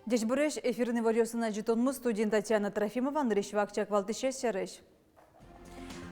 Дежбуреш эфирный варьосына жетонмыз студент Татьяна Трофимова, Андрей Швакчак, Валтыше Сереш.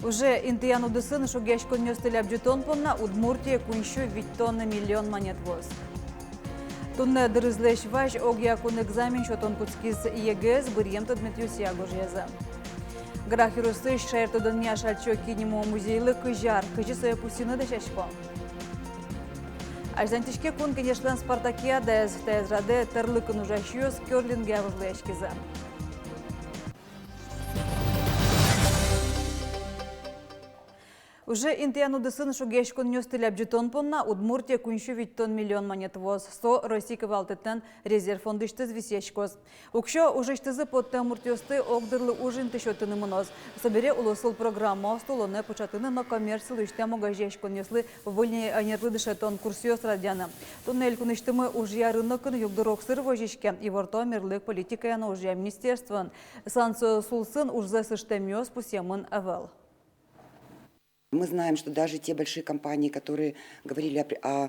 Уже интиян удысын шугеш коннёстыляп жетон помна Удмуртия куншу виттонна миллион монет воз. Тунна дырызлеш ваш огья кун экзамен шотон куцкиз ЕГЭС бырьемто Дмитрию Сиагожьяза. Грахирусты шаертодан мяшальчо кинемо музейлы кыжар, кыжы соя пусины да шашко. Аждантишке кун, конечно, Спартакиада из Тезраде терлыкын ужащуз кёрлинге авызлэшкиза. Уже интиян удысын шугеш коннёстыляп жетон помна Удмуртия куншу виттон миллион монет воз. Со Российка валтыттан резерв фондыштыз висешкоз. Укшо уже штызы подта муртиосты огдырлы ужин тышотыны мыноз. Собере улосыл программа столоне початыны на коммерцию иштя могажеш коннёслы вольнее анерлы дышетон курсиос радяна. Туннель куныштымы ужья рынокын югдырок сыр вожишке и ворто мерлык политика на ужья министерстван. Санцо сулсын ужзэ сыштемёс пусемын авел. Мы знаем, что даже те большие компании, которые говорили о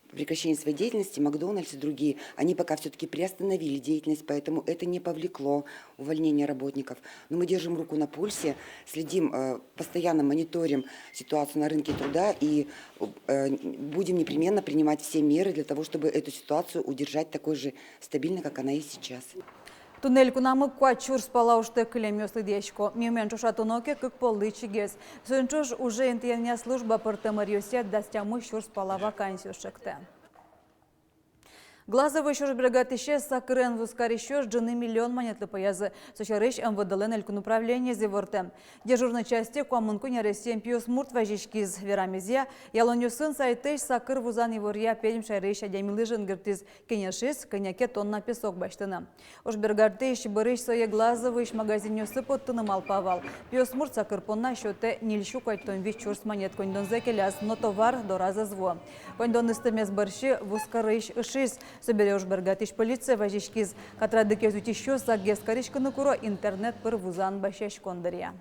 прекращении своей деятельности, Макдональдс и другие, они пока все-таки приостановили деятельность, поэтому это не повлекло увольнения работников. Но мы держим руку на пульсе, следим, постоянно мониторим ситуацию на рынке труда и будем непременно принимать все меры для того, чтобы эту ситуацию удержать такой же стабильной, как она и сейчас. Туннель кунамы куачур спалаушты клемёслы дечко. Мимен чушатуноке как полычигес. Сөнчуш уже интияния служба портемарьосе дастямы чур спала вакансию шекте. Глазовый шур бригадище сакрен вускарищёш джины миллион монетлы поязы. Сочарыш МВДЛН элькун управление зеворте. Дежурной части куамынку нересем пьёс мурт важишкиз верамезия. Ялонюсын сайтыш сакр вузан евория пельм шайрыш адямилыжын гыртиз кенешис коняке тонна песок баштына. Уж бригадище барыш сое глазовый магазинёсы поттыным алпавал. Пьёс мурт сакр понна счёте нильщу кайтон вичурс монет коньдон закеляс, но товар до раза зво. Коньдон истемес барщи вускарыш ишис. Соберешь бергатиш полиция важишкиз, которая докезут еще сагес коричканы куро интернет пыр вузан бащаш кондария.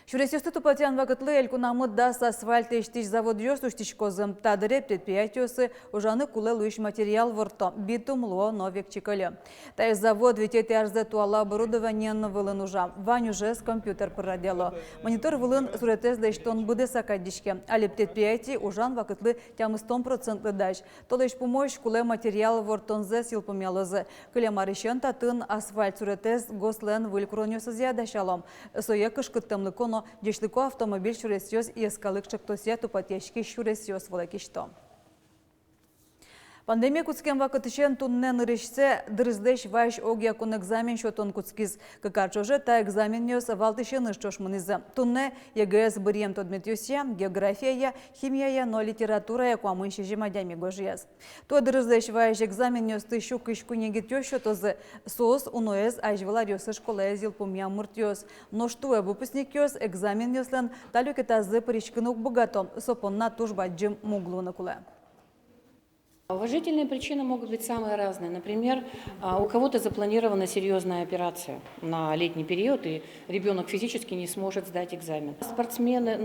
Шуресёсты тупатян вакытлы элькунамы дас асфальт эштиш завод ёс уштишкозым тадыре предприятиосы ужаны кулы лыш материал ворто битум луо новик чиколе. Тай завод витет арзе туала оборудование вылын ужа. Вань уже с компьютер продело. Монитор вылын суретез дэштон буде сакадишке. Али предприятий ужан вакытлы тямы 100% даш. Тодыш помощь кулы материал вортонзе силпумелозы. Кыле марищен татын асфальт суретез гослен вылькронёсы зядашалом. Соя кышкыттымлы коно дешлыко автомобиль шуресёс и эскалык чактосе тупатешки шуресёс волокишто. Пандемия куцкен вакытышен тунне нырышсе дырыздеш вайш огья кун экзамен шотон куцкиз. Какарчоже та экзамен нёс валтышен ишчошмынызы. Тунне ЕГЭС бырьем тодметюсия, география, химия, но литература якуамынши жемадями гожияз. То дырыздеш вайш экзамен нёс тыщу кышку негитё шотозы соос уноэз ажваларёсы школа эзил пумя муртёс. Но что выпускник ёс экзамен нёслен талюкетазы паричкынук богатом сопонна тужба джим муглуна куле. Уважительные причины могут быть самые разные. Например, у кого-то запланирована серьезная операция на летний период, и ребенок физически не сможет сдать экзамен. Спортсмены,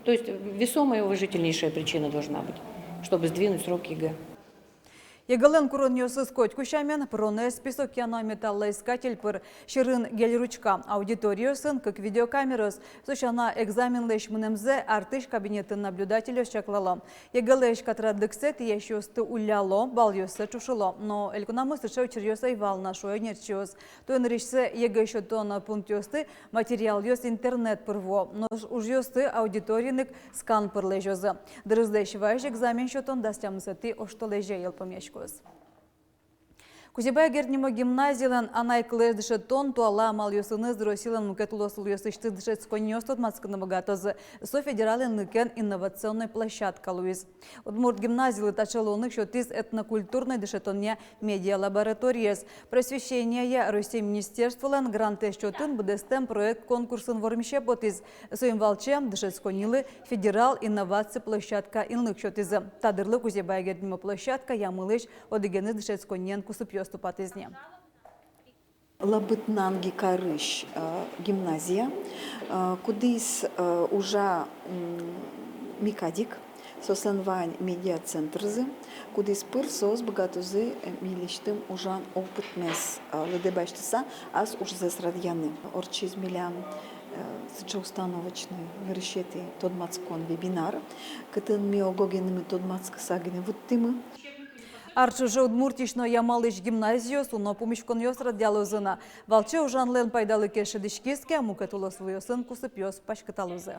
то есть весомая и уважительнейшая причина должна быть, чтобы сдвинуть срок ЕГЭ. Егален куроньосы скоть кущамен проне список яно металлоискатель пыр ширын гель-ручка аудиториосын как видеокамерос сушана экзамен леш мнемзе артыш кабинетін наблюдателю чаклало. Егалеш катрадыксет ещёсты уляло, балёсы чушыло, но элькунамы сышау черёса и вал нашой нерчёс. Туэн решсе егещётон пунктёсты материал ёс интернет пырво, но уж ёсты аудиторийник скан пырлежёзы. Дрыздеш вайш экзамен шётон дастямысыты оштолеже елпомешко. Кузебай гернимо гимназиялан анайклы дышетон туала мал юсыны зросилан мукетулосул юсышты дышет сконьостот мацканы богатозы. Со федеральный нукен инновационной площадка Луиз. Удмурт гимназиялы тачалоных шотиз этнокультурной дышетонне медиалабораторияс. Просвещение России министерстволан гранты счетын бдестем проект конкурсын вормище потиз. Соим волчем дышет сконилы федерал инновации площадка инлык шотизы. Тадырлы Кузебай гернимо площадка ямылыш одыгены дышет сконьен кусып ступатызне. Лабытнанги Карыш гимназия, кудис уже микадик, сосланвань медиа-центрзы, кудис пыр сос богатузы милиштым ужан опытмес ледебаштыса, аз уж засрадьяны. Орчиз милян установочный решеты тодмацкон вебинар, кытын миогогенами тодмацк сагины вот тымы. Арчыжы удмуртишно ямалыш гимназию суно помешкон йосра дялузына. Валче ужанлен пайдалы кеші дишкиске, мукетулос выёсын кусып йос пашкаталузы.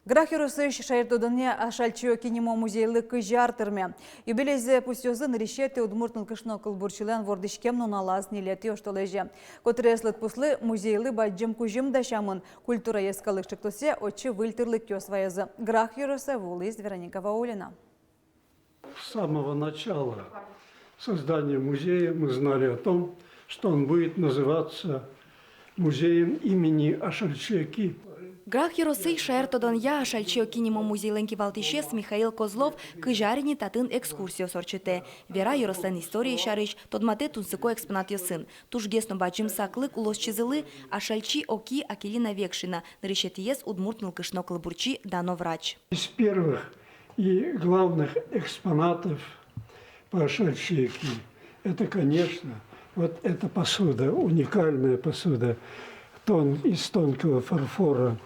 Грахерусыш шайыртудыне ашальчио кинемо музейлы кыжартырме. Юбилейзе пусёзын решеты удмуртныл кышно кылбурчылен вордышкем нуналаз нилети оштолеже. Котреслыт пуслы музейлы баджым кужым дашамын культура ескалык шыктусе очы выльтырлык кёс ваязы. Грахерусы вулыз Вероника Ваулина. С самого начала создания музея мы знали о том, что он будет называться музеем имени Ашальчиаки. Грахеросый шаертодон я Ашальчио кинемо музейленки Валтишес Михаил Козлов кыжарини татын экскурсию сорчете. Вера юрослен истории шарыш, тодмате тунсыко экспонат йосын. Туж гесно бачым саклык улос чизылы Ашальчи оки Акелина Векшина. Нарешетиес удмуртнул кышно кылбурчи дано врач. Из первых и главных экспонатов по Ашальчиаки это, конечно, вот эта посуда, уникальная посуда из тонкого фарфора.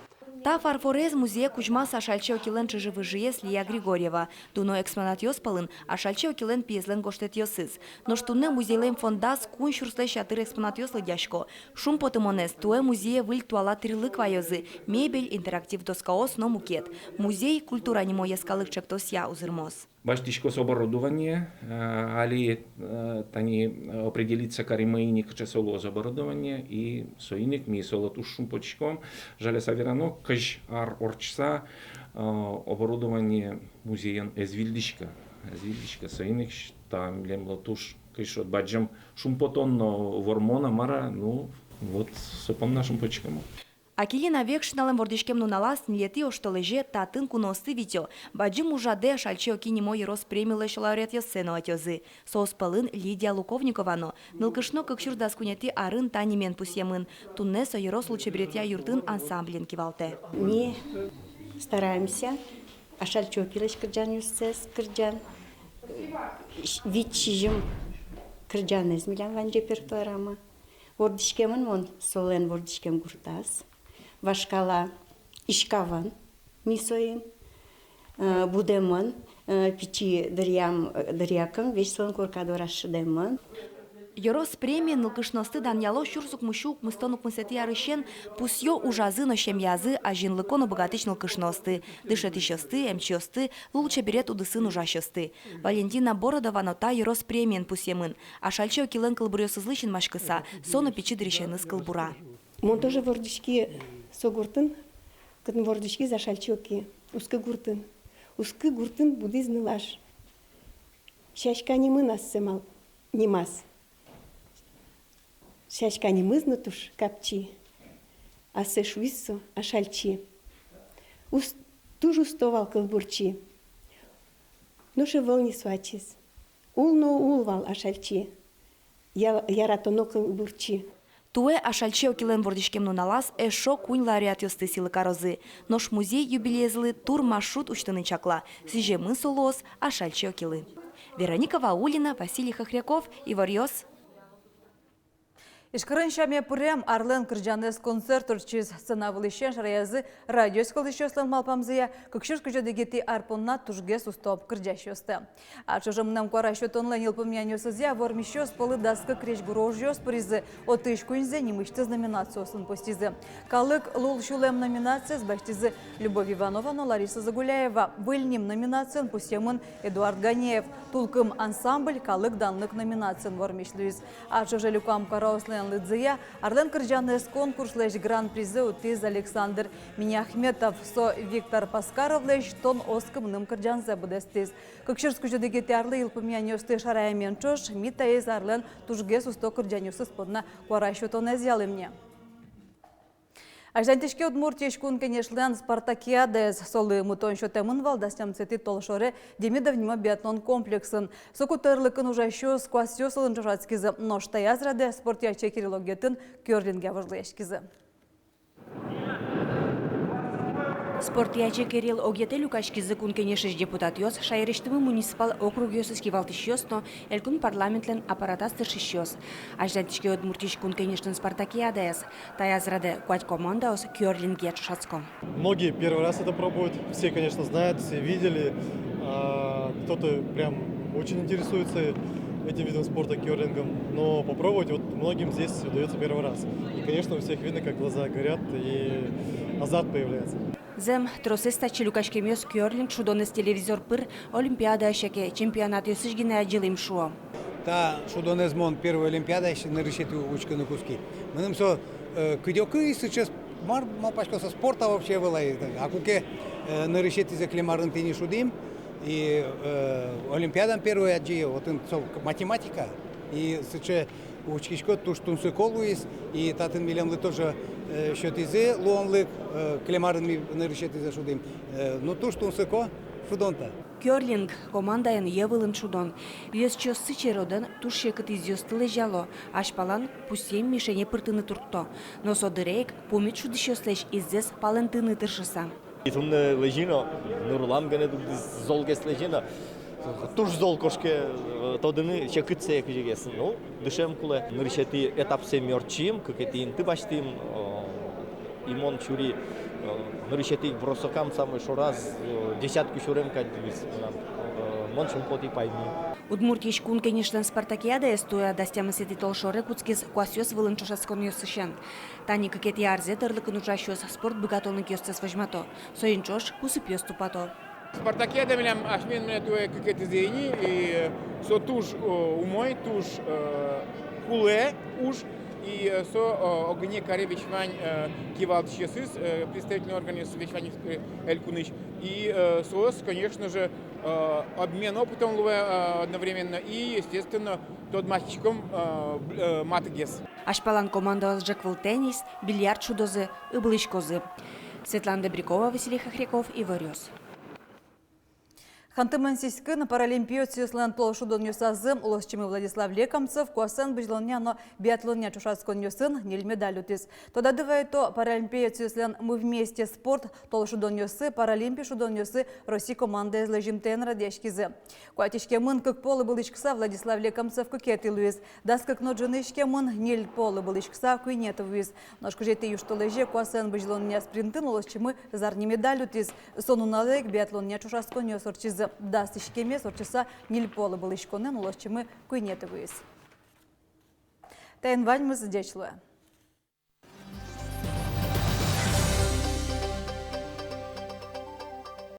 Та фарфорез музея кучмас Ашальчио килен чыжывыжиес Лия Григорьева. Дуно экспонат йоспалын Ашальчио килен пьеслен гоштет йосыз. Но штуне музейлем фондас кун шурсле шатыр экспонат йослы дяшко. Шум потымонес туэ музея выль туала трилык вайозы. Мебель, интерактив доскаос, но мукет. Музей культура немо ескалык чектосья узырмос. Баштишко с оборудование, али тани определиться каримейник часоло оборудование и соиник ми солоту шумпочком, жале саверано каж ар орчса оборудование музея эзвильдишка соиник там лемлотуш каж от баджам шумпотон вормона мара, ну вот сопом нашим почкам. Акелина Векшиналем вордишкем нуналас нилети оштолеже татын куности видео. Баджим ужаде Ашальчио кинемо ерос премилеш лауреат йосено атёзы. Сооспалын Лидия Луковниковано. Нылкышно кыкшурдас кунети арын танимен пусьемын. Туннесо ерос лучебретя юртын ансамблен кивалте. Мы стараемся. Ашальчио килеш кырджан юсцес кырджан. Витчижим кырджан эзмилян ван репертуарама. Вордишкемын мон солен вордишкем гуртас. Вашкала ишкаван мисоин будеман пичи дырякам веселон коркадораш деман. Ерос премия нылкышности даняло шурсук мущук мыстонук мысети ярышен пусьё ужазы но шемьязы а жинлыкону богатыч нылкышности. Дышетищосты, эмчиосты, лучше берет удысын ужащосты. Валентина Бородова нота ерос премиен пусьемын. А шальчео килен кылбурёсызлышын машкыса, сону пичи дырещены с кылбура. Монтажа вордишки согуртын, кытын вордишки за шальчоки. Узкы гуртын будизны лаш. Шашка немы нас семал, немас. Шашка немыз нутуш капчи. А сешуиссо, а шальчи. Туж устовал кылбурчи. Ноше волни свачис. Улно улвал а шальчи. Яратоно кылбурчи. Туэ Ашальчио килен вордишкем нуналас эшо кунь лауреат йосты силы карозы. Нож музей юбилезлы тур маршрут учтыны чакла. Сиже мы солос Ашальчио килы. Вероника Ваулина, Василий Хохряков, Ивар Йос. Ишкырын шаме пурем Арлен Кырджанес концерт урчиз сцена вылыщен шараязы радиос кылыщослан малпамзыя, кыкшыр кыжадыгети арпонна тужге сустоп кырджащосты. А чужымнам кора щотонлен елпомянёсызя вормищос полы даска крещ гурожьос призы отыш куньзе немышты номинациясын постизы. Калык лул шулем номинация сбахтизы Любовь Иванова, но Лариса Загуляева. Выльним номинациян пустемын Эдуард Ганеев. Тулкым ансамбль калык данлык номинациян вормишлюиз. А чужелюкам караослен Лыдзия, Арлен Кырджанес конкурс лэш гран-призы утиз Александр Миняхметов, со Виктор Паскаров лэш тон оскымным Кырджанзе будестиз. Кыкшырску жудыгети арлы елпымянёсты шарая менчош, мита из Арлен тужге сусто Кырджанёсы сподна куаращу тон эзялы мне. Аждантишке Удмуртия шкун, конечно, спартакиадес солы мутон шотемын валдастям цветы толшоре демидов нема биатлон комплексын. Сокутерлыкын ужащу сквасёсылын жужацкизы, но штаязраде спортяче кириллогетін кёрлинге важлыяшкизы. Спортяче Кирилл Огете Люкашкизы кункенешеш депутат йос, шайрештымы муниципал округ йос искивалтыш но элькун парламентлен аппаратас тыршиш. Аждантишке Удмуртиш кункенештен спартакиадес. Таязраде куать команда ос кёрлинге чушацком. Многие первый раз это пробуют, все, конечно, знают, все видели. Кто-то прям очень интересуется этим видом спорта, кёрлингом, но попробовать вот многим здесь удается первый раз. И, конечно, у всех видно, как глаза горят и азарт появляется. Зем тросестачи Люкашкемёс кёрлинг шудонес телевизор пыр олимпиада ашаке чемпионат ёсыжгине ажилым шуо. Та шудонес мон первая олимпиада еще на решету учка на куски. Мы нам все кидёкы сейчас мал пачка со спорта вообще была. А куке на решете за климарн ты не шудим. И олимпиадам первая аджи вот математика и сейчас учкишко туш тунсеколуис и татен милем тоже шотизе луанлык клемарны нарышети за шудим. Но туш тунсеко шудонта. Кёрлинг командаен евылын шудон. Юсчо сычероден тушекыт изёстылы жало. Ашпалан пусем мишене пыртыны туртто. Но содырейк помит шудышёслеш иззес палентыны тыршыса. Итумне лежино, нурлам гене зол гес лежино. Туш зол кошке тодыны чекытсе кижегесин. Ну, дышем куле нарышети этап семёрчим, как эти инты баштим имон чури нарышети бросокам самый шораз десятку шурем кадвис. Мончим поти пайни. Удмуртиш кун, конечно, спартакиада эстоя дастям сети толшоре куцкиз куасёс вылын чушаскон ёсышен. Тани какети арзе тырлыкын ужащёс спорт богатонлык ёсцес вожмато. Соинчош кусып ёступато. Спартакиада милям ашмен мне туе какети зейни и со туш умой туш куле уж и со огне каревич вань кивалт чесыс представительный орган совещаний Элькуныч и соос, конечно же, обмен опытом одновременно и, естественно, тот мальчиком матагес. Ашпалан команда Джеквел теннис, бильярд шудозы, ыбылышкозы. Светлана Добрякова, Василий Хохряков и Варёс. Ханты-Мансийскі на паралимпиот сюслан толшудон юсазым улосчимы Владислав Лекомцев куасан бежлоняно биатлоня чушацкон юсын ниль медаль утис. Тода дывает то паралимпиот сюслан мы вместе спорт толшудон юсы паралимпи шудон юсы России команда из лежимтен радешкизы. Куатишке мын как полы былышкса Владислав Лекомцев кукеты Луис. Дас как ноджинышке мын ниль полы былышкса куинетов Луис. Ножку жете юшто леже куасан бежлоня спринтын улосчимы зарни медаль утис. Сону налег биатлоня чушацкон юсорчизы. Даст ишкеме сорчаса нильполы был ишконен улосчимы куйнетовыйыз. Тайын вань мы задечлуя.